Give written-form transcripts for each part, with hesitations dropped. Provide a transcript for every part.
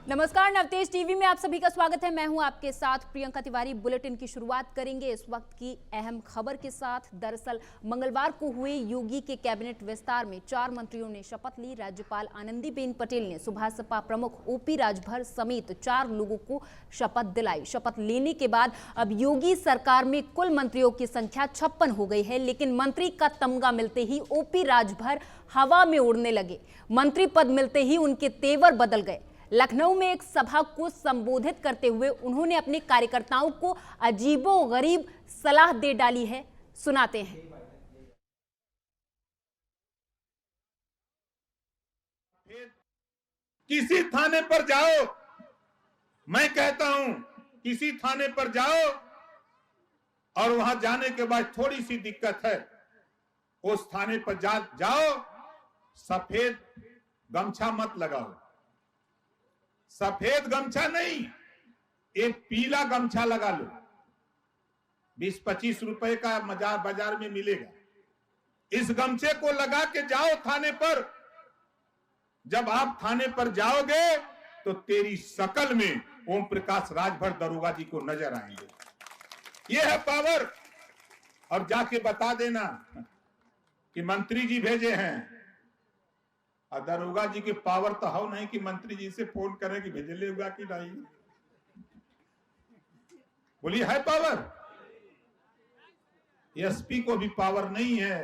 नमस्कार, नवतेज टीवी में आप सभी का स्वागत है। मैं हूं आपके साथ प्रियंका तिवारी। बुलेटिन की शुरुआत करेंगे इस वक्त की अहम खबर के साथ। दरअसल मंगलवार को हुए योगी के कैबिनेट विस्तार में 4 मंत्रियों ने शपथ ली। राज्यपाल आनंदीबेन पटेल ने सुबह सपा प्रमुख ओपी राजभर समेत 4 लोगों को शपथ दिलाई। शपथ लेने के बाद अब योगी सरकार में कुल मंत्रियों की संख्या 56 हो गई है, लेकिन मंत्री का तमगा मिलते ही ओपी राजभर हवा में उड़ने लगे। मंत्री पद मिलते ही उनके तेवर बदल गए। लखनऊ में एक सभा को संबोधित करते हुए उन्होंने अपने कार्यकर्ताओं को अजीबोगरीब सलाह दे डाली है। सुनाते हैं। किसी थाने पर जाओ, मैं कहता हूं किसी थाने पर जाओ और वहां जाने के बाद थोड़ी सी दिक्कत है, उस थाने पर जाओ, सफेद गमछा मत लगाओ। सफेद गमछा नहीं, एक पीला गमछा लगा लो। 20-25 रुपए का बाजार में मिलेगा। इस गमछे को लगा के जाओ थाने पर। जब आप थाने पर जाओगे तो तेरी शकल में ओम प्रकाश राजभर दरोगा जी को नजर आएंगे। ये है पावर। और जाके बता देना कि मंत्री जी भेजे हैं। और दरोगा जी की पावर तो हो नहीं कि मंत्री जी से फोन करें कि भेजले होगा कि नहीं। बोलिए, है पावर? एसपी को भी पावर नहीं है,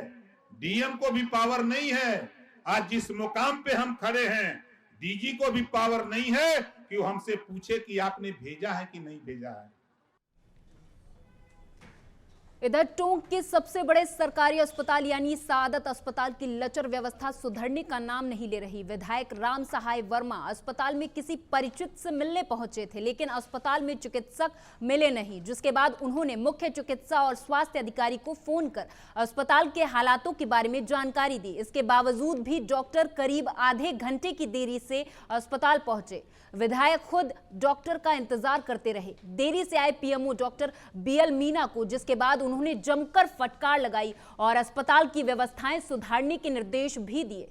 डीएम को भी पावर नहीं है। आज जिस मुकाम पे हम खड़े हैं, डीजी को भी पावर नहीं है कि वो हमसे पूछे कि आपने भेजा है कि नहीं भेजा है। इधर टोंक के सबसे बड़े सरकारी अस्पताल यानी सादत अस्पताल की लचर व्यवस्था सुधरने का नाम नहीं ले रही। विधायक राम सहाय वर्मा अस्पताल में किसी परिचित से मिलने पहुंचे थे, लेकिन अस्पताल में चिकित्सक मिले नहीं, जिसके बाद उन्होंने मुख्य चिकित्सा और स्वास्थ्य अधिकारी को फोन कर अस्पताल के हालातों के बारे में जानकारी दी। इसके बावजूद भी डॉक्टर करीब आधे घंटे की देरी से अस्पताल पहुंचे। विधायक खुद डॉक्टर का इंतजार करते रहे। देरी से आए पीएमओ डॉक्टर बीएल मीना को, जिसके बाद उन्होंने जमकर फटकार लगाई और अस्पताल की व्यवस्थाएं सुधारने के निर्देश भी दिए।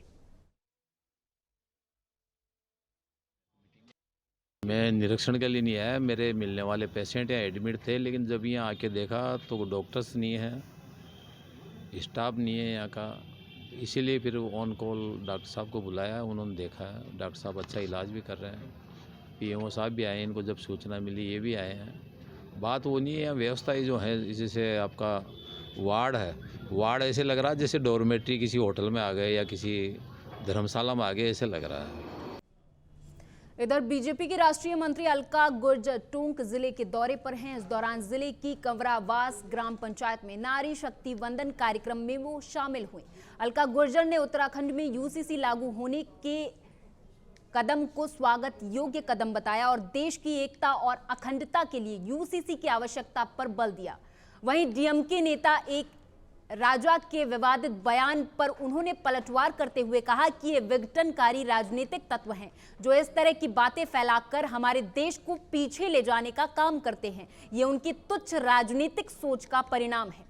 मैं निरीक्षण के लिए नहीं आया, मेरे मिलने वाले पेशेंट यहाँ एडमिट थे, लेकिन जब यहाँ आके देखा तो डॉक्टर्स नहीं है, स्टाफ नहीं है यहाँ का। इसीलिए फिर ऑन कॉल डॉक्टर साहब को बुलाया, उन्होंने देखा है। डॉक्टर साहब अच्छा इलाज भी कर रहे हैं। पीएमओ साहब भी आए, इनको जब सूचना मिली ये भी आए हैं। बात वो नहीं है, व्यवस्था जो है, जैसे आपका वार्ड है, वार्ड ऐसे लग रहा है जैसे डॉर्मेट्री किसी होटल में आ गए या किसी धर्मशाला में आ गए, ऐसे लग रहा है। इधर बीजेपी के राष्ट्रीय मंत्री अलका गुर्जर टोंक जिले के दौरे पर हैं। इस दौरान जिले की कंवरावास ग्राम पंचायत में नारी शक्ति वंदन कार्यक्रम में वो शामिल हुई। अलका गुर्जर ने उत्तराखंड में यूसीसी लागू होने के कदम को स्वागत योग्य कदम बताया और देश की एकता और अखंडता के लिए यूसीसी की आवश्यकता पर बल दिया। वहीं डीएमके नेता एक राजा के विवादित बयान पर उन्होंने पलटवार करते हुए कहा कि ये विघटनकारी राजनीतिक तत्व हैं जो इस तरह की बातें फैलाकर हमारे देश को पीछे ले जाने का काम करते हैं। ये उनकी तुच्छ राजनीतिक सोच का परिणाम है।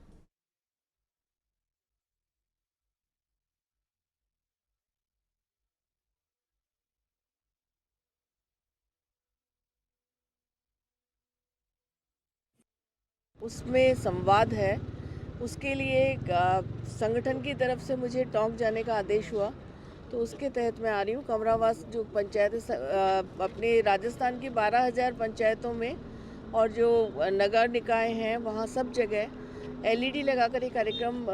उसमें संवाद है, उसके लिए संगठन की तरफ से मुझे टोंक जाने का आदेश हुआ, तो उसके तहत मैं आ रही हूँ। कंवरावास जो पंचायत अपने राजस्थान की 12,000 पंचायतों में और जो नगर निकाय हैं वहाँ सब जगह एलईडी लगाकर एक कार्यक्रम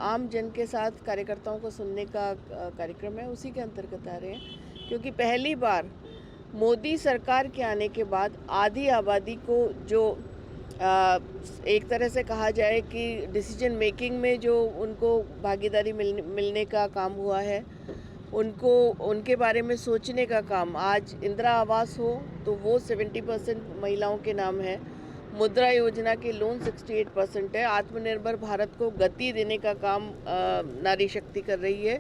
आम जन के साथ कार्यकर्ताओं को सुनने का कार्यक्रम है, उसी के अंतर्गत आ रहे हैं। क्योंकि पहली बार मोदी सरकार के आने के बाद आधी आबादी को जो एक तरह से कहा जाए कि डिसीजन मेकिंग में जो उनको भागीदारी मिलने का काम हुआ है, उनको उनके बारे में सोचने का काम। आज इंदिरा आवास हो तो वो 70% महिलाओं के नाम है, मुद्रा योजना के लोन 68% है, आत्मनिर्भर भारत को गति देने का काम नारी शक्ति कर रही है।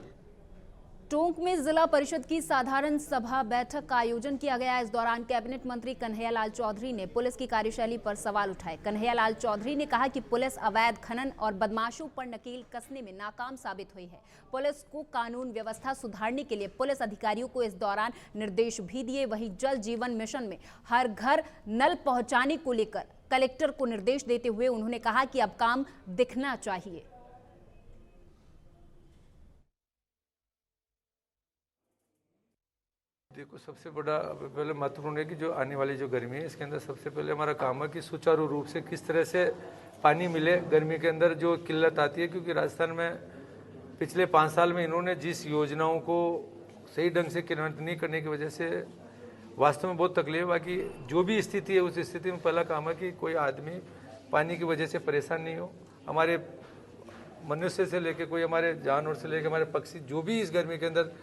टोंक में जिला परिषद की साधारण सभा बैठक का आयोजन किया गया। इस दौरान कैबिनेट मंत्री कन्हैयालाल चौधरी ने पुलिस की कार्यशैली पर सवाल उठाए। कन्हैयालाल चौधरी ने कहा कि पुलिस अवैध खनन और बदमाशों पर नकेल कसने में नाकाम साबित हुई है। पुलिस को कानून व्यवस्था सुधारने के लिए पुलिस अधिकारियों को इस दौरान निर्देश भी दिए। वहीं जल जीवन मिशन में हर घर नल पहुंचाने को लेकर कलेक्टर को निर्देश देते हुए उन्होंने कहा कि अब काम दिखना चाहिए। देखो, सबसे बड़ा पहले महत्वपूर्ण है कि जो आने वाली जो गर्मी है इसके अंदर सबसे पहले हमारा काम है कि सुचारू रूप से किस तरह से पानी मिले। गर्मी के अंदर जो किल्लत आती है, क्योंकि राजस्थान में पिछले 5 साल में इन्होंने जिस योजनाओं को सही ढंग से क्रियान्वित नहीं करने की वजह से वास्तव में बहुत तकलीफ है। बाकी जो भी स्थिति है उस स्थिति में पहला काम है कि कोई आदमी पानी की वजह से परेशान नहीं हो। हमारे मनुष्य से लेके कोई हमारे जानवर से लेके हमारे पक्षी, जो भी इस गर्मी के अंदर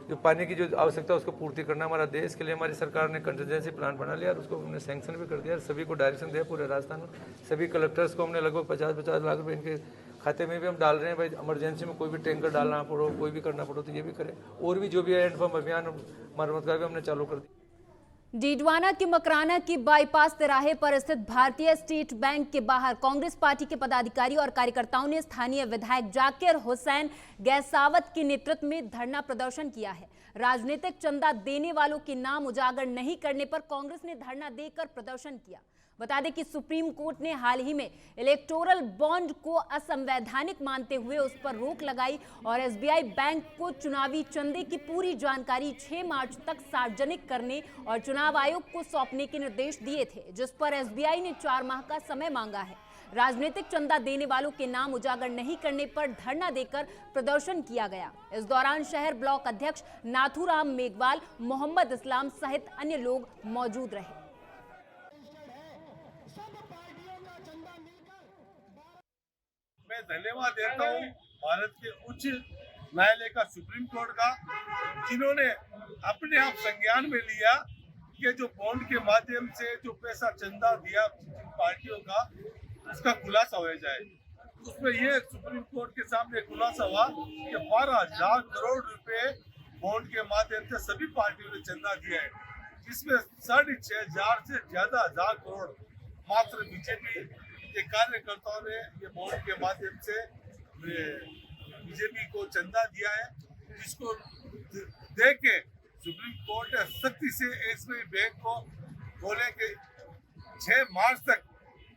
जो पानी की जो आवश्यकता है उसको पूर्ति करना हमारा देश के लिए हमारी सरकार ने कंटिजेंसी प्लान बना लिया और उसको हमने सैंक्शन भी कर दिया। सभी को डायरेक्शन दिया पूरे राजस्थान में। सभी कलेक्टर्स को हमने लगभग 50-50 लाख रुपए इनके खाते में भी हम डाल रहे हैं। भाई इमरजेंसी में कोई भी टैंकर डालना पड़ो, कोई भी करना पड़ो तो ये भी करें। और भी जो भी है हैंडपम्प अभियान मरम्मत का भी हमने चालू कर दिया। डीडवाना के मकराना की बाईपास तिराहे पर स्थित भारतीय स्टेट बैंक के बाहर कांग्रेस पार्टी के पदाधिकारी और कार्यकर्ताओं ने स्थानीय विधायक जाकिर हुसैन गैसावत के नेतृत्व में धरना प्रदर्शन किया है। राजनीतिक चंदा देने वालों के नाम उजागर नहीं करने पर कांग्रेस ने धरना देकर प्रदर्शन किया। बता दें कि सुप्रीम कोर्ट ने हाल ही में इलेक्टोरल बॉन्ड को असंवैधानिक मानते हुए उस पर रोक लगाई और एसबीआई बैंक को चुनावी चंदे की पूरी जानकारी 6 मार्च तक सार्वजनिक करने और चुनाव आयोग को सौंपने के निर्देश दिए थे, जिस पर एसबीआई ने 4 माह का समय मांगा है। राजनीतिक चंदा देने वालों के नाम उजागर नहीं करने पर धरना देकर प्रदर्शन किया गया। इस दौरान शहर ब्लॉक अध्यक्ष नाथूराम मेघवाल, मोहम्मद इस्लाम सहित अन्य लोग मौजूद रहे। मैं धन्यवाद देता हूँ भारत के उच्च न्यायालय का, सुप्रीम कोर्ट का, जिन्होंने अपने आप संज्ञान में लिया कि जो बॉन्ड के माध्यम से जो पैसा चंदा दिया पार्टियों का, उसका खुलासा हो जाए। उसमें ये सुप्रीम कोर्ट के सामने खुलासा हुआ कि 12,000 करोड़ रुपए बॉन्ड के माध्यम से सभी पार्टियों ने चंदा दिया है, जिसमें 6,500 से ज्यादा हजार करोड़ मात्र बीजेपी के कार्यकर्ताओं ने ये बॉन्ड के माध्यम से बीजेपी को चंदा दिया है, जिसको देख के सुप्रीम कोर्ट ने सख्ती से एसबीआई बैंक को बोले कि 6 मार्च तक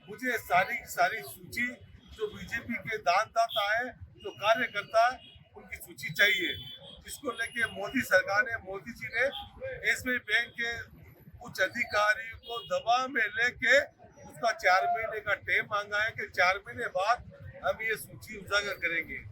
मुझे सारी सूची जो बीजेपी के दानदाता है, जो कार्यकर्ता है, उनकी सूची चाहिए, जिसको लेके मोदी जी ने एसबीआई बैंक के कुछ अधिकारियों को दबाव में लेके उसका 4 महीने का टाइम मांगा है कि 4 महीने बाद हम ये सूची उजागर करेंगे।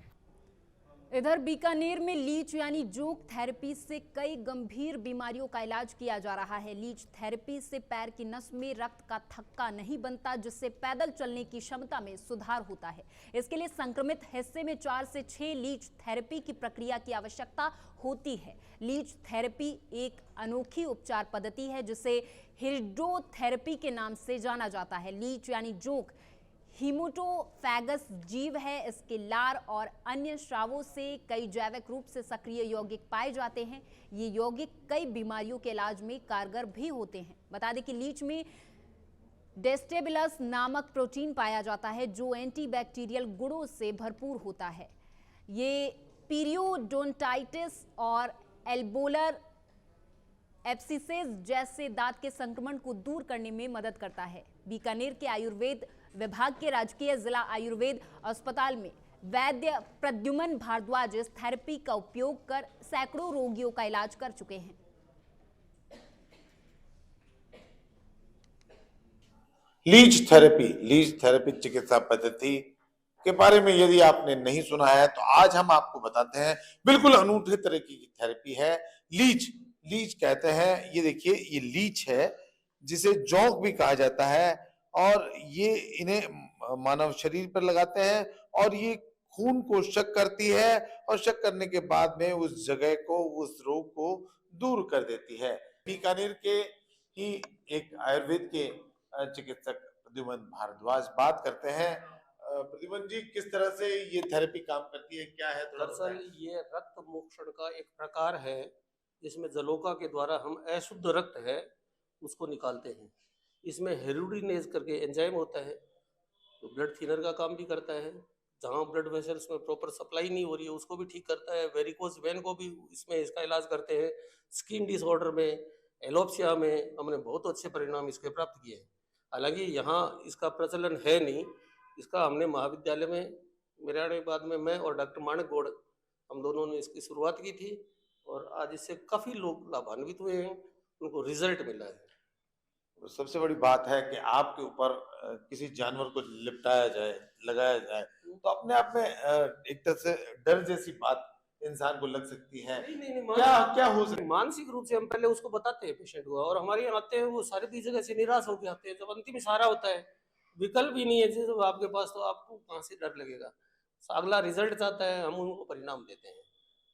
इधर बीकानेर में लीच यानी जोक थेरेपी से कई गंभीर बीमारियों का इलाज किया जा रहा है। लीच थेरेपी से पैर की नस में रक्त का थक्का नहीं बनता, जिससे पैदल चलने की क्षमता में सुधार होता है। इसके लिए संक्रमित हिस्से में 4 से 6 लीच थेरेपी की प्रक्रिया की आवश्यकता होती है। लीच थेरेपी एक अनोखी उपचार पद्धति है जिसे हिड्रोथेरेपी के नाम से जाना जाता है। लीच यानी जोक हीमोटोफैगस जीव है। इसके लार और अन्य स्रावों से कई जैविक रूप से सक्रिय यौगिक पाए जाते हैं। ये यौगिक कई बीमारियों के इलाज में कारगर भी होते हैं। बता दें कि लीच में डेस्टेबिलस नामक प्रोटीन पाया जाता है जो एंटीबैक्टीरियल गुणों से भरपूर होता है। ये पीरियोडोंटाइटिस और एल्बोलर एब्सिसेस जैसे दांत के संक्रमण को दूर करने में मदद करता है। बीकानेर के आयुर्वेद विभाग के राजकीय जिला आयुर्वेद अस्पताल में वैद्य प्रद्युमन भारद्वाज इस थेरेपी का उपयोग कर सैकड़ों रोगियों का इलाज कर चुके हैं। लीच थेरेपी चिकित्सा पद्धति के बारे में यदि आपने नहीं सुना है तो आज हम आपको बताते हैं। बिल्कुल अनूठे तरीके की थेरेपी है। लीच कहते हैं, ये देखिए, ये लीच है जिसे जोंक भी कहा जाता है और ये इन्हें मानव शरीर पर लगाते हैं और ये खून को शक करती है और शक करने के बाद में उस जगह को, उस रोग को दूर कर देती है। बीकानेर के ही एक आयुर्वेद के चिकित्सक प्रद्युमन भारद्वाज बात करते हैं प्रतिबंध जी, किस तरह से ये थेरेपी काम करती है, क्या है, थोड़ा दरअसल बताएं। ये रक्त मोक्षण का एक प्रकार है जिसमें जलोका के द्वारा हम अशुद्ध रक्त है उसको निकालते हैं। इसमें हेरुडिनेज करके एंजाइम होता है तो ब्लड थिनर का काम भी करता है। जहाँ ब्लड वेसल्स में प्रॉपर सप्लाई नहीं हो रही है उसको भी ठीक करता है। वेरिकोज वेन को भी इसमें इसका इलाज करते हैं। स्किन डिसऑर्डर में, एलोप्सिया में हमने बहुत अच्छे परिणाम इसके प्राप्त किए हैं। हालांकि यहाँ इसका प्रचलन है नहीं। इसका हमने महाविद्यालय में मेरे आने के बाद में मैं और डॉक्टर माणक गौड़ हम दोनों ने इसकी शुरुआत की थी और आज इससे काफ़ी लोग लाभान्वित हुए हैं, उनको रिजल्ट मिला है। सबसे बड़ी बात है कि आपके ऊपर किसी जानवर को लिपटाया जाए, लगाया जाए, तो अपने आप में एक तरह से डर जैसी बात इंसान को लग सकती है। नहीं, क्या हो सकता है? मानसिक रूप से हम पहले उसको बताते हैं पेशेंट को, और हमारे यहाँ आते हैं वो सारी जगह से निराश होकर आते हैं। जब अंतिम इशारा होता है, विकल्प ही नहीं है जैसे आपके पास, तो आपको कहाँ से डर लगेगा। अगला रिजल्ट चाहता है, हम उनको परिणाम देते हैं।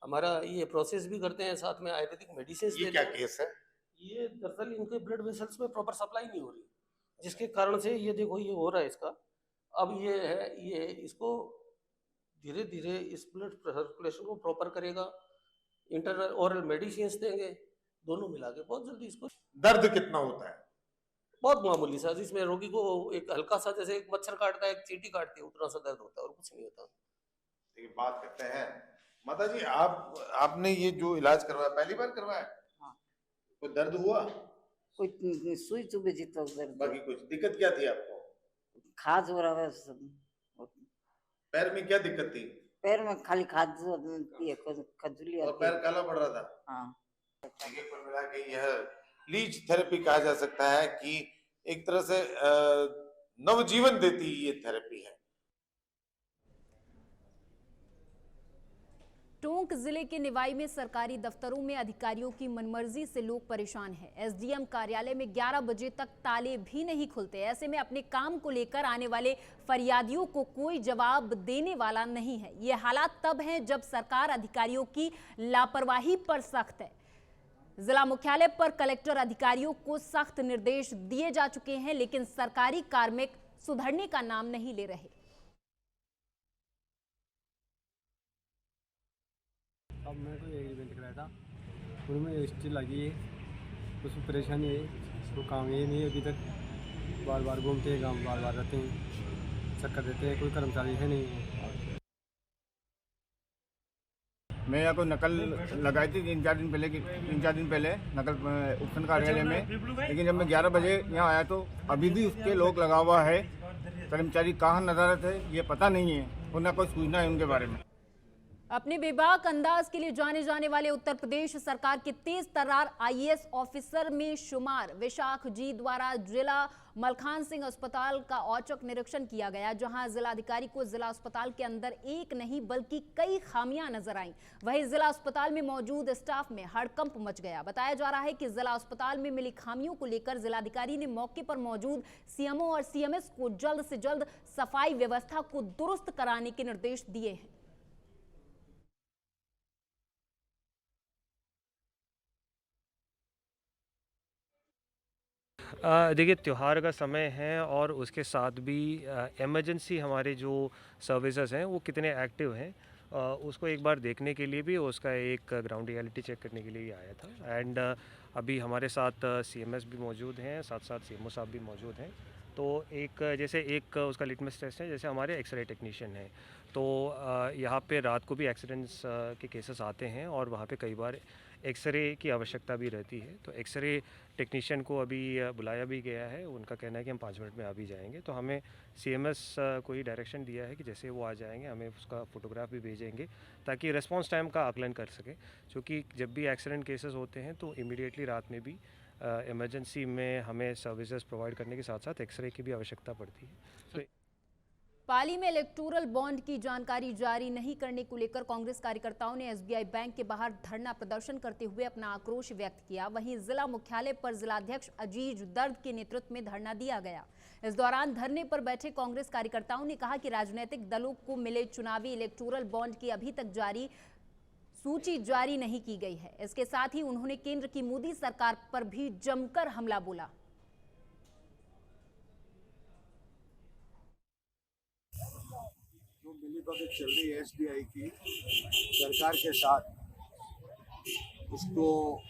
हमारा ये प्रोसेस भी करते हैं, साथ में आयुर्वेदिक मेडिसिन ये क्या केस है? ये दरअसल इनके ब्लड वेसल्स में प्रॉपर सप्लाई नहीं हो रही, जिसके कारण से ये देखो ये हो रहा है इसका। अब ये है, ये इसको धीरे धीरे इस ब्लड सर्कुलेशन को प्रॉपर करेगा। इंटरनल ओरल मेडिसिन देंगे, दोनों मिला के बहुत जल्दी इसको। दर्द कितना होता है? बहुत मामूली सा, जिसमें रोगी को एक हल्का सा, जैसे एक मच्छर काटता है, एक चींटी काटती है, उतना सा दर्द होता है और कुछ नहीं होता। देखिए, बात करते हैं माता जी, आपने ये जो इलाज करवाया पहली बार करवाया? हाँ। कोई दर्द हुआ? कोई सुई चुभे जीता दर्द, बाकी कुछ दिक्कत क्या थी आपको? खाज हो रहा है सब। पैर में क्या दिक्कत थी? पैर में खाली खाज होती है, खजली और आती पैर है। काला पड़ रहा था? हाँ। देखिए, कुल मिला के यह लीच थेरेपी कहा जा सकता है कि एक तरह से नवजीवन देती ये थेरेपी है। टोंक जिले के निवाई में सरकारी दफ्तरों में अधिकारियों की मनमर्जी से लोग परेशान हैं। एसडीएम कार्यालय में 11 बजे तक ताले भी नहीं खुलते। ऐसे में अपने काम को लेकर आने वाले फरियादियों को कोई जवाब देने वाला नहीं है। ये हालात तब हैं जब सरकार अधिकारियों की लापरवाही पर सख्त है। जिला मुख्यालय पर कलेक्टर अधिकारियों को सख्त निर्देश दिए जा चुके हैं, लेकिन सरकारी कार्मिक सुधरने का नाम नहीं ले रहे। अब मेरे को एक इवेंट कराया था, उनमें रजिस्ट्री लगी है, उसमें परेशानी है, तो काम ये नहीं है अभी तक। बार बार घूमते हैं, काम बार बार रहते हैं, चक्कर देते हैं, कोई कर्मचारी है नहीं। मैं यहाँ को नकल लगाई थी 3-4 दिन पहले नकल उपखंड कार्यालय में, लेकिन जब मैं 11 बजे यहाँ आया तो अभी भी उसके लोग लगा हुआ है। कर्मचारी कहाँ नदारत है ये पता नहीं है, और न कोई सूचना है उनके बारे में। अपने बेबाक अंदाज के लिए जाने जाने वाले उत्तर प्रदेश सरकार के तेज तर्रार आईएएस ऑफिसर में शुमार विशाख जी द्वारा जिला मलखान सिंह अस्पताल का औचक निरीक्षण किया गया, जहां जिलाधिकारी को जिला अस्पताल के अंदर एक नहीं बल्कि कई खामियां नजर आईं। वहीं जिला अस्पताल में मौजूद स्टाफ में हड़कंप मच गया। बताया जा रहा है कि जिला अस्पताल में मिली खामियों को लेकर जिलाधिकारी ने मौके पर मौजूद सीएमओ और सीएमएस को जल्द से जल्द सफाई व्यवस्था को दुरुस्त कराने के निर्देश दिए हैं। देखिए, त्यौहार का समय है और उसके साथ भी इमरजेंसी हमारे जो सर्विसेज हैं वो कितने एक्टिव हैं उसको एक बार देखने के लिए भी, उसका एक ग्राउंड रियलिटी चेक करने के लिए ही आया था। एंड अभी हमारे साथ सीएमएस भी मौजूद हैं, साथ साथ सीएमओ साहब भी मौजूद हैं। तो एक उसका लिटमस टेस्ट है, जैसे हमारे एक्सरे टेक्नीशियन हैं, तो यहाँ पे रात को भी एक्सीडेंट्स के केसेस आते हैं और वहाँ पे कई बार एक्सरे की आवश्यकता भी रहती है। तो एक्सरे टेक्नीशियन को अभी बुलाया भी गया है, उनका कहना है कि हम 5 मिनट में आ भी जाएंगे। तो हमें सीएमएस को ही डायरेक्शन दिया है कि जैसे वो आ जाएंगे हमें उसका फ़ोटोग्राफ भी भेजेंगे ताकि रिस्पॉन्स टाइम का आकलन कर सकें, क्योंकि जब भी एक्सीडेंट केसेस होते हैं तो इमीडिएटली रात में भी इमरजेंसी में हमें सर्विसेज प्रोवाइड करने के साथ साथ एक्सरे की भी आवश्यकता पड़ती है। पाली में इलेक्टोरल बॉन्ड की जानकारी जारी नहीं करने को लेकर कांग्रेस कार्यकर्ताओं ने एसबीआई बैंक के बाहर धरना प्रदर्शन करते हुए अपना आक्रोश व्यक्त किया। वहीं जिला मुख्यालय पर जिलाध्यक्ष अजीज दर्द के नेतृत्व में धरना दिया गया। इस दौरान धरने पर बैठे कांग्रेस कार्यकर्ताओं ने कहा कि राजनीतिक दलों को मिले चुनावी इलेक्टोरल बॉन्ड की अभी तक सूची जारी नहीं की गई है। इसके साथ ही उन्होंने केंद्र की मोदी सरकार पर भी जमकर हमला बोला। मिलीभगत चल रही है SBI की सरकार के साथ, उसको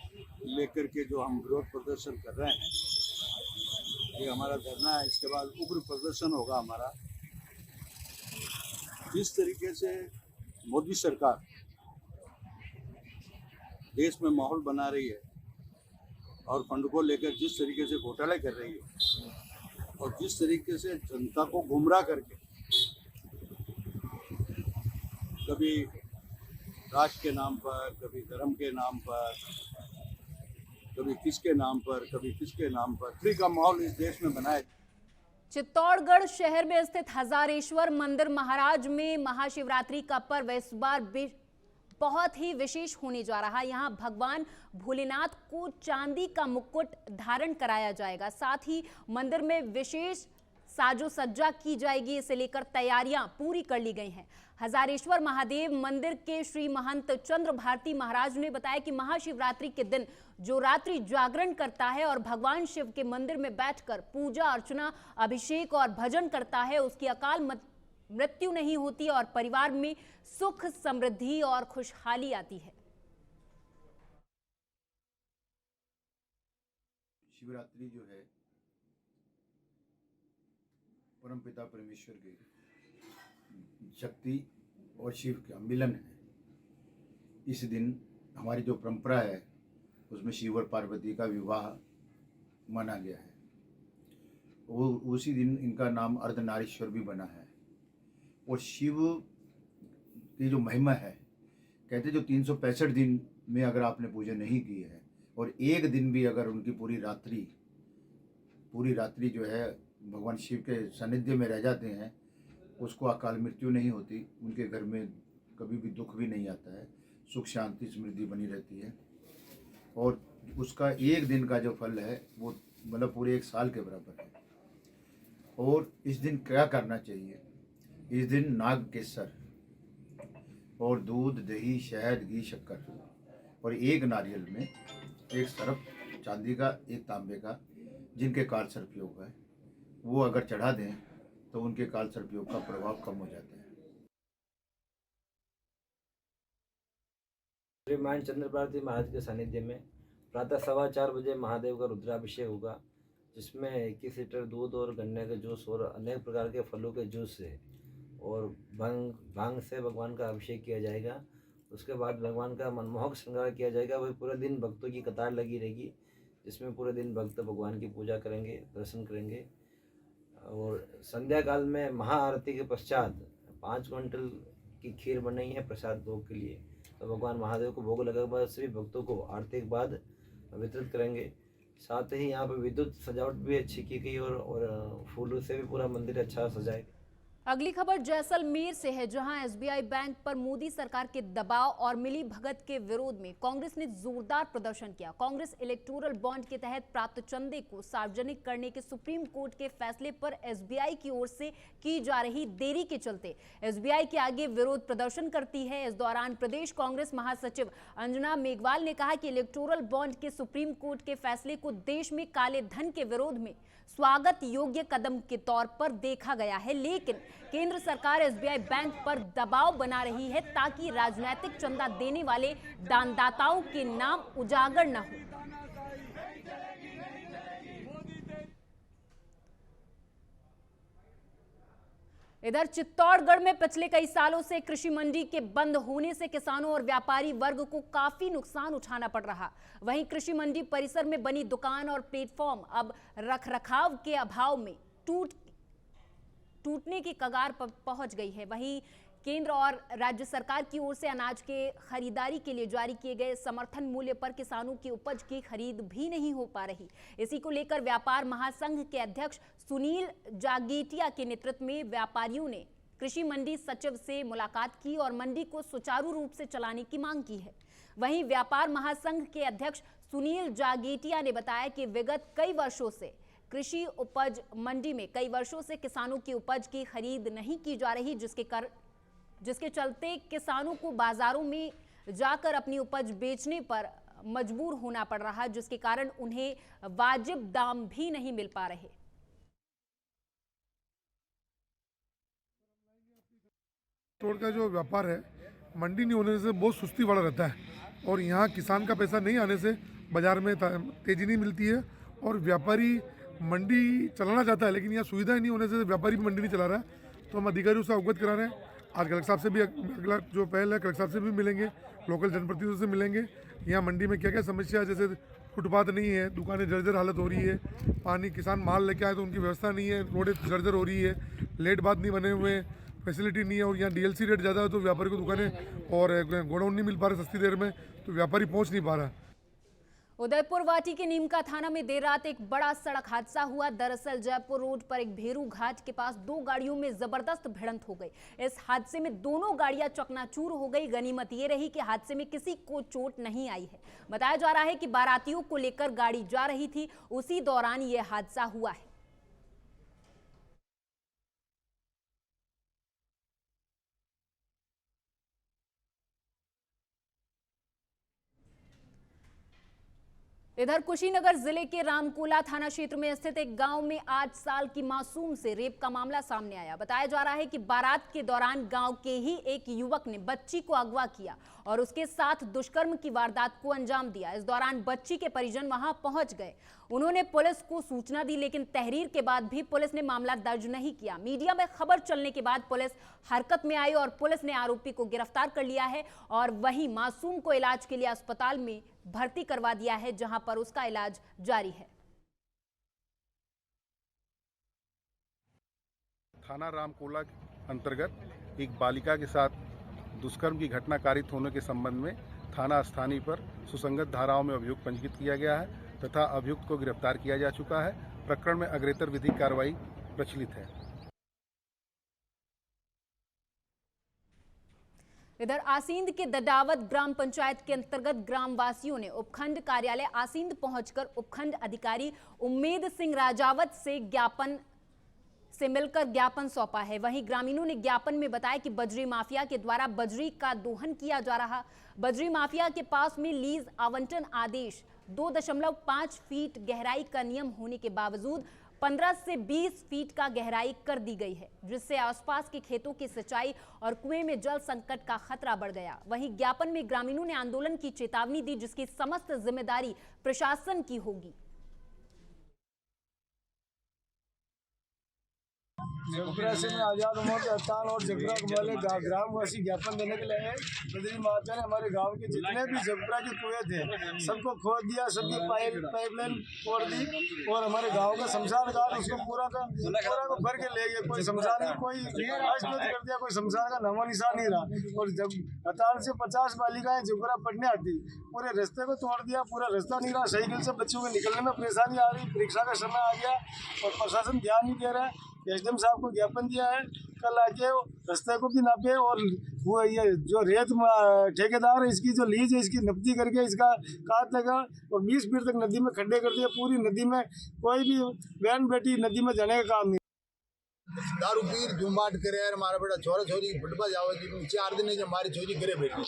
लेकर के जो हम विरोध प्रदर्शन कर रहे हैं, ये हमारा धरना है। इसके बाद उग्र प्रदर्शन होगा हमारा। जिस तरीके से मोदी सरकार देश में माहौल बना रही है और फंड को लेकर जिस तरीके से घोटाले कर रही है और जिस तरीके से जनता को गुमराह करके कभी राष्ट्र के नाम पर, कभी धर्म के नाम पर, कभी किसके नाम पर, कभी किसके नाम पर फ्री का माहौल इस देश में बनाया। चित्तौड़गढ़ शहर में स्थित हजारेश्वर मंदिर महाराज में महाशिवरात्रि का पर्व इस बार बहुत ही विशेष होने जा रहा है। यहाँ भगवान भोलेनाथ को चांदी का मुकुट धारण कराया जाएगा। साथ ही मंदिर में विशेष साजो सज्जा की जाएगी। इसे लेकर तैयारियां पूरी कर ली गई हैं। हजारेश्वर महादेव मंदिर के श्री महंत चंद्र भारती महाराज ने बताया कि महाशिवरात्रि के दिन जो रात्रि जागरण करता है और भगवान शिव के मंदिर में बैठकर पूजा अर्चना, अभिषेक और भजन करता है, उसकी अकाल मृत्यु नहीं होती और परिवार में सुख, समृद्धि और खुशहाली आती है। शिवरात्रि जो है परमपिता परमेश्वर की शक्ति और शिव का मिलन है। इस दिन हमारी जो परंपरा है उसमें शिव और पार्वती का विवाह माना गया है। वो उसी दिन इनका नाम अर्धनारीश्वर भी बना है। और शिव की जो महिमा है, कहते जो 365 दिन में अगर आपने पूजा नहीं की है और एक दिन भी अगर उनकी पूरी रात्रि जो है भगवान शिव के सानिध्य में रह जाते हैं, उसको अकाल मृत्यु नहीं होती, उनके घर में कभी भी दुख भी नहीं आता है, सुख शांति समृद्धि बनी रहती है। और उसका एक दिन का जो फल है वो मतलब पूरे एक साल के बराबर है। और इस दिन क्या करना चाहिए? इस दिन नाग केसर और दूध, दही, शहद, घी, शक्कर और एक नारियल में एक सर्प चांदी का, एक तांबे का, जिनके काल सर्प योग है, वो अगर चढ़ा दें तो उनके काल सर्प योग का प्रभाव कम हो जाता है। श्री मान चंद्र भारती महाराज के सानिध्य में प्रातः 4:15 बजे महादेव का रुद्राभिषेक होगा, जिसमें 21 लीटर दूध और गन्ने के जूस और अनेक प्रकार के फलों के जूस से और भांग से भगवान का अभिषेक किया जाएगा। उसके बाद भगवान का मनमोहक श्रृंगार किया जाएगा। वही पूरे दिन भक्तों की कतार लगी रहेगी, जिसमें पूरे दिन भक्त भगवान की पूजा करेंगे, दर्शन करेंगे। और संध्या काल में महाआरती के पश्चात 5 क्विंटल की खीर बनाई है प्रसाद भोग के लिए, तो भगवान महादेव को भोग लगने के बाद सभी भक्तों को आरती के बाद वितरित करेंगे। साथ ही यहाँ पर विद्युत सजावट भी अच्छी की गई और फूलों से भी पूरा मंदिर अच्छा सजाएगा। अगली खबर जैसलमेर से है, जहां SBI बैंक पर मोदी सरकार के दबाव और मिली भगत के विरोध में कांग्रेस ने जोरदार प्रदर्शन किया। कांग्रेस इलेक्टोरल बॉन्ड के तहत प्राप्त चंदे को सार्वजनिक करने के सुप्रीम कोर्ट के फैसले पर SBI की ओर से की जा रही देरी के चलते SBI के आगे विरोध प्रदर्शन करती है। इस दौरान प्रदेश कांग्रेस महासचिव अंजना मेघवाल ने कहा कि इलेक्टोरल बॉन्ड के सुप्रीम कोर्ट के फैसले को देश में काले धन के विरोध में स्वागत योग्य कदम के तौर पर देखा गया है, लेकिन केंद्र सरकार SBI बैंक पर दबाव बना रही है ताकि राजनीतिक चंदा देने वाले दानदाताओं के नाम उजागर न हो। इधर चित्तौड़गढ़ में पिछले कई सालों से कृषि मंडी के बंद होने से किसानों और व्यापारी वर्ग को काफी नुकसान उठाना पड़ रहा। वहीं कृषि मंडी परिसर में बनी दुकान और प्लेटफॉर्म अब रखरखाव के अभाव में टूटने की कगार पर पहुंच गई है। वहीं केंद्र और राज्य सरकार की ओर से अनाज के खरीदारी के लिए जारी किए गए समर्थन मूल्य पर किसानों की उपज की खरीद भी नहीं हो पा रही। इसी को लेकर व्यापार महासंघ के अध्यक्ष सुनील जागेटिया के नेतृत्व में व्यापारियों ने कृषि मंडी सचिव से मुलाकात की और मंडी को सुचारू रूप से चलाने की मांग की है। वहीं व्यापार महासंघ के अध्यक्ष सुनील जागेटिया ने बताया कि विगत कई वर्षों से कृषि उपज मंडी में कई वर्षों से किसानों की उपज की खरीद नहीं की जा रही, जिसके चलते किसानों को बाजारों में जाकर अपनी उपज बेचने पर मजबूर होना पड़ रहा, जिसके कारण उन्हें वाजिब दाम भी नहीं मिल पा रहे। स्टोर का जो व्यापार है, मंडी नहीं होने से बहुत सुस्ती वाला रहता है और यहाँ किसान का पैसा नहीं आने से बाजार में तेजी नहीं मिलती है और व्यापारी मंडी चलाना चाहता है, लेकिन यहाँ सुविधाएं नहीं होने से व्यापारी भी मंडी नहीं चला रहा है। तो हम अधिकारियों से अवगत करा रहे हैं। आज कलेक्टर साहब से भी अगला जो पहल है, कलेक्टर साहब से भी मिलेंगे, लोकल जनप्रतिनिधियों से मिलेंगे। यहाँ मंडी में क्या क्या समस्या है, जैसे फुटपाथ नहीं है, दुकानें जर्जर हालत हो रही है, पानी किसान माल लेके आए तो उनकी व्यवस्था नहीं है, रोडें जर्जर हो रही है, लेट बात नहीं बने हुए, फैसिलिटी नहीं है और यहाँ डीएलसी रेट ज़्यादा है तो व्यापारी को दुकानें और गोडाउन नहीं मिल पा रहे सस्ती देर में, तो व्यापारी पहुँच नहीं पा रहा। उदयपुर वाटी के नीमका थाना में देर रात एक बड़ा सड़क हादसा हुआ। दरअसल जयपुर रोड पर एक भेरू घाट के पास दो गाड़ियों में जबरदस्त भिड़ंत हो गई। इस हादसे में दोनों गाड़ियां चकनाचूर हो गई। गनीमत ये रही कि हादसे में किसी को चोट नहीं आई है। बताया जा रहा है कि बारातियों को लेकर गाड़ी जा रही थी, उसी दौरान ये हादसा हुआ है। इधर कुशीनगर जिले के रामकोला थाना क्षेत्र में स्थित एक गांव में 8 साल की मासूम से रेप का मामला सामने आया। बताया जा रहा है कि बारात के दौरान गांव के ही एक युवक ने बच्ची को अगवा किया और उसके साथ दुष्कर्म की वारदात को अंजाम दिया। इस दौरान बच्ची के परिजन वहां पहुंच गए। उन्होंने पुलिस को सूचना दी, लेकिन तहरीर के बाद भी पुलिस ने मामला दर्ज नहीं किया। मीडिया में खबर चलने के बाद पुलिस हरकत में आई और पुलिस ने आरोपी को गिरफ्तार कर लिया है और वहीं मासूम को इलाज के लिए अस्पताल में भर्ती करवा दिया है, जहां पर उसका इलाज जारी है। थाना रामकोला अंतर्गत एक बालिका के साथ दुष्कर्म की घटना कारित होने के संबंध में थाना स्थानीय पर सुसंगत धाराओं में अभियोग पंजीकृत किया गया है तथा अभियुक्त को गिरफ्तार किया जा चुका है। प्रकरण में अग्रेतर विधिक कार्रवाई प्रचलित है। इधर आसींद के दडावत ग्राम पंचायत के अंतर्गत ग्रामवासियों ने उपखंड कार्यालय आसींद पहुंचकर उपखंड अधिकारी उम्मेद सिंह राजावत से मिलकर ज्ञापन सौंपा है। वहीं ग्रामीणों ने ज्ञापन में बताया कि बजरी माफिया के द्वारा बजरी का दोहन किया जा रहा। बजरी माफिया के पास में लीज आवंटन आदेश 2.5 फीट गहराई का नियम होने के बावजूद 15 से 20 फीट का गहराई कर दी गई है, जिससे आसपास के खेतों की सिंचाई और कुएं में जल संकट का खतरा बढ़ गया। वहीं ज्ञापन में ग्रामीणों ने आंदोलन की चेतावनी दी, जिसकी समस्त जिम्मेदारी प्रशासन की होगी। जगपुरा से मैं आजाद उमर अतान और जगपुरा वाले ग्रामवासी ज्ञापन देने के लिए बद्री माता ने हमारे गांव के जितने भी जगपुरा के कुएं थे सबको खोद दिया, सबकी पाइपलाइन तोड़ दी और हमारे गांव का शमशान घाट उसको पूरा को भर के ले गए। कोई शमशान कोई कर दिया, कोई शमशान का नामो निशान नहीं रहा। और जब अतान से 50 बालिकाएं जगपुरा पढ़ने आती, पूरे रास्ते को तोड़ दिया, पूरा रास्ता नहीं रहा। साइकिल से बच्चों को निकलने में परेशानी आ रही, परीक्षा का समय आ गया और प्रशासन ध्यान नहीं दे रहा है। एसडीएम साहब को ज्ञापन दिया है, कल आके रास्ते को भी नापे और वो ये जो रेत ठेकेदार है इसकी जो लीज है इसकी नब्दी करके इसका काट लगा और 20 फीट तक नदी में खड्डे कर दिए। पूरी नदी में कोई भी बहन बेटी नदी में जाने का काम नहीं। दारू पीर जुम्बाट करे यार, हमारा बेटा छोरा छोरी फुटबा जाओ जी 4 दिन है हमारी छोरी घरे बैठी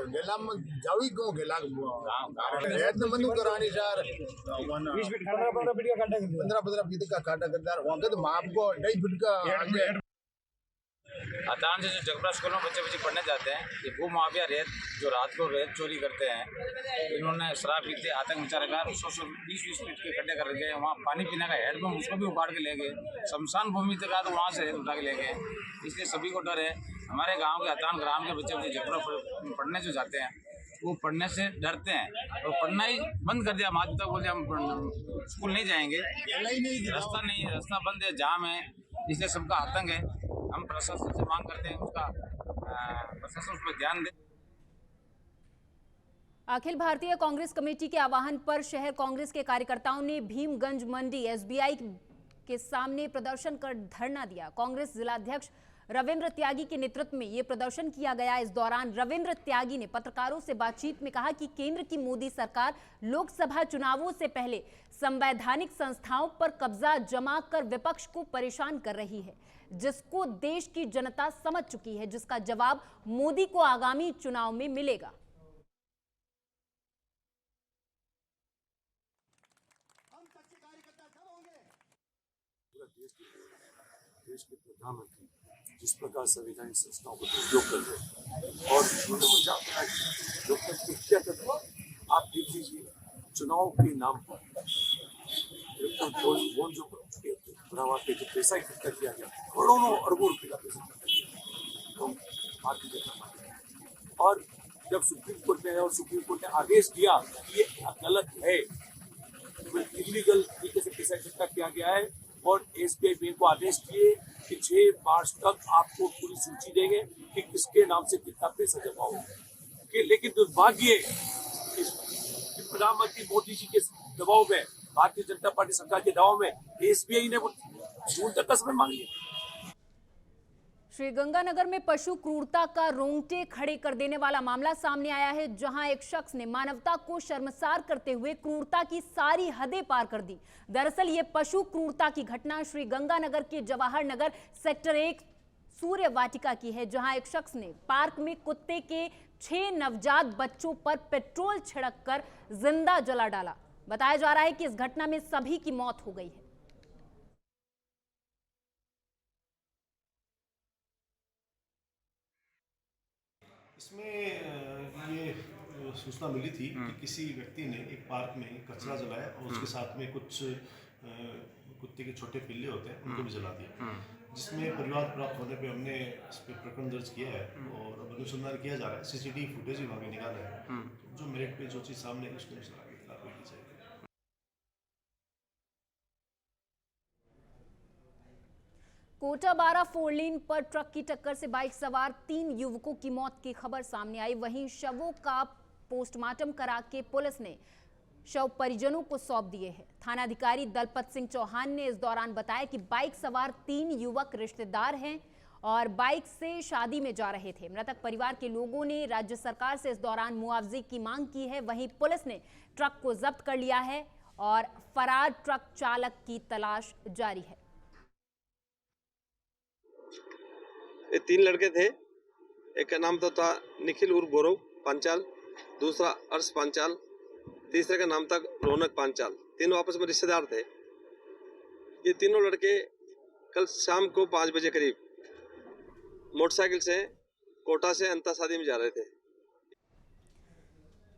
गेला में जावी क्यों गेला रेत न मनु करानी यार 20 फीट 15 फीट का काटा कर 15 फीट का काटा करदार वहां तो माप को 2.5 फीट का आगे अचानक से जो जगपुरा स्कूल में बच्चे पढ़ने जाते हैं, ये भू माफिया रेत जो रात को रेत चोरी करते हैं, इन्होंने शराब पीते आतंक मचा रखा। 20 फीट के खड्डे कर गए। वहाँ पानी पीने का हैंडपम्प उसको भी उखाड़ के ले गए। शमशान भूमि तक तो वहाँ से उठा के ले गए। इसलिए सभी को डर है। हमारे गाँव के अतान ग्राम के बच्चे जगपुरा पढ़ने जो जाते हैं वो पढ़ने से डरते हैं और पढ़ना ही बंद कर दिया। माता पिता बोलते हम स्कूल नहीं जाएंगे, रास्ता बंद है, जाम है, इसलिए सबका आतंक है। हम प्रशासन से मांग करते हैं उसका प्रशासन उस पर ध्यान दे। अखिल भारतीय कांग्रेस कमेटी के आह्वान पर शहर कांग्रेस के कार्यकर्ताओं ने भीमगंज मंडी एसबीआई के सामने प्रदर्शन कर धरना दिया। कांग्रेस जिलाध्यक्ष रविंद्र त्यागी के नेतृत्व में यह प्रदर्शन किया गया। इस दौरान रविंद्र त्यागी ने पत्रकारों से बातचीत में कहा कि केंद्र की मोदी सरकार लोकसभा चुनावों से पहले संवैधानिक संस्थाओं पर कब्जा जमा कर विपक्ष को परेशान कर रही है, जिसको देश की जनता समझ चुकी है, जिसका जवाब मोदी को आगामी चुनाव में मिलेगा। देश के प्रधानमंत्री जिस प्रकार संवैधानिक संस्थाओं को दुरुपयोग कर रहे हैं और उन्होंने मजाक बनाया लोकतंत्र क्या कर रहे हैं। आप देख लीजिए चुनाव के नाम पर बढ़ावा के जो पैसा इकट्ठा किया गया, करोड़ों अरबों रुपए का पैसा इकट्ठा किया तो भारतीय जनता पार्टी, और जब सुप्रीम कोर्ट में और सुप्रीम कोर्ट ने आदेश दिया कि ये गलत है, इलीगल तरीके से पैसा इकट्ठा किया गया है, और एसबीआई बैंक को आदेश दिए कि 6 मार्च तक आपको पूरी सूची देंगे कि किसके नाम से कितना पैसा जमा हो। लेकिन दुर्भाग्य प्रधानमंत्री मोदी जी के दबाव में, भारतीय जनता पार्टी सरकार के दबाव में एसबीआई ने जून तक कसमें मांगी है। श्रीगंगानगर में पशु क्रूरता का रोंगटे खड़े कर देने वाला मामला सामने आया है, जहां एक शख्स ने मानवता को शर्मसार करते हुए क्रूरता की सारी हदें पार कर दी। दरअसल ये पशु क्रूरता की घटना श्रीगंगानगर के जवाहर नगर सेक्टर 1 सूर्य वाटिका की है, जहां एक शख्स ने पार्क में कुत्ते के 6 नवजात बच्चों पर पेट्रोल छिड़ककर जिंदा जला डाला। बताया जा रहा है कि इस घटना में सभी की मौत हो गई है। इसमें ये सूचना मिली थी कि किसी व्यक्ति ने एक पार्क में कचरा जलाया और उसके साथ में कुछ कुत्ते के छोटे पिल्ले होते हैं उनको भी जला दिया, जिसमें परिवार प्राप्त होने पे हमने इस पर प्रकरण दर्ज किया है और अब अनुसंधान किया जा रहा है। सीसीटीवी फुटेज भी वहाँ निकाला है, जो मेरिट पे जो चीज़ सामने है उसके अनुसार आगे कार्रवाई की जाएगी। कोटा बारा 4 लेन पर ट्रक की टक्कर से बाइक सवार 3 युवकों की मौत की खबर सामने आई। वहीं शवों का पोस्टमार्टम करा के पुलिस ने शव परिजनों को सौंप दिए हैं। थानाधिकारी दलपत सिंह चौहान ने इस दौरान बताया कि बाइक सवार 3 युवक रिश्तेदार हैं और बाइक से शादी में जा रहे थे। मृतक परिवार के लोगों ने राज्य सरकार से इस दौरान मुआवजे की मांग की है। वहीं पुलिस ने ट्रक को जब्त कर लिया है और फरार ट्रक चालक की तलाश जारी है। ये 3 लड़के थे, एक का नाम तो था निखिल उर्फ गौरव पांचाल, दूसरा अर्श पांचाल, तीसरे का नाम था रौनक पांचाल। तीनों आपस में रिश्तेदार थे। ये तीनों लड़के कल शाम को 5 बजे करीब मोटरसाइकिल से कोटा से अंता शादी में जा रहे थे।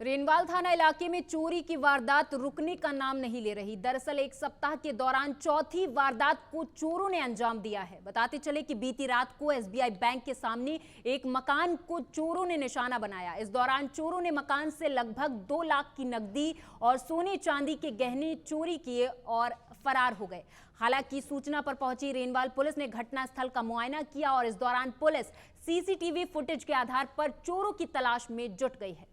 रेनवाल थाना इलाके में चोरी की वारदात रुकने का नाम नहीं ले रही। दरअसल एक सप्ताह के दौरान चौथी वारदात को चोरों ने अंजाम दिया है। बताते चले कि बीती रात को एसबीआई बैंक के सामने एक मकान को चोरों ने निशाना बनाया। इस दौरान चोरों ने मकान से लगभग 2 लाख की नकदी और सोने चांदी के गहने चोरी किए और फरार हो गए। हालांकि सूचना पर पहुंची रेनवाल पुलिस ने घटनास्थल का मुआयना किया और इस दौरान पुलिस सीसीटीवी फुटेज के आधार पर चोरों की तलाश में जुट गई है।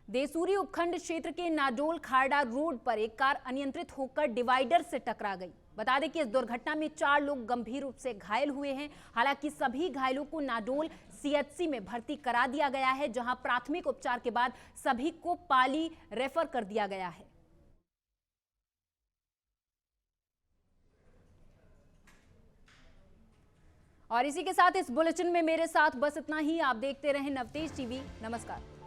देसूरी उपखंड क्षेत्र के नाडोल खारडा रोड पर एक कार अनियंत्रित होकर डिवाइडर से टकरा गई। बता दें कि इस दुर्घटना में 4 लोग गंभीर रूप से घायल हुए हैं। हालांकि सभी घायलों को नाडोल सीएचसी में भर्ती करा दिया गया है, जहां प्राथमिक उपचार के बाद सभी को पाली रेफर कर दिया गया है। और इसी के साथ इस बुलेटिन में मेरे साथ बस इतना ही। आप देखते रहें नवतेज टीवी। नमस्कार।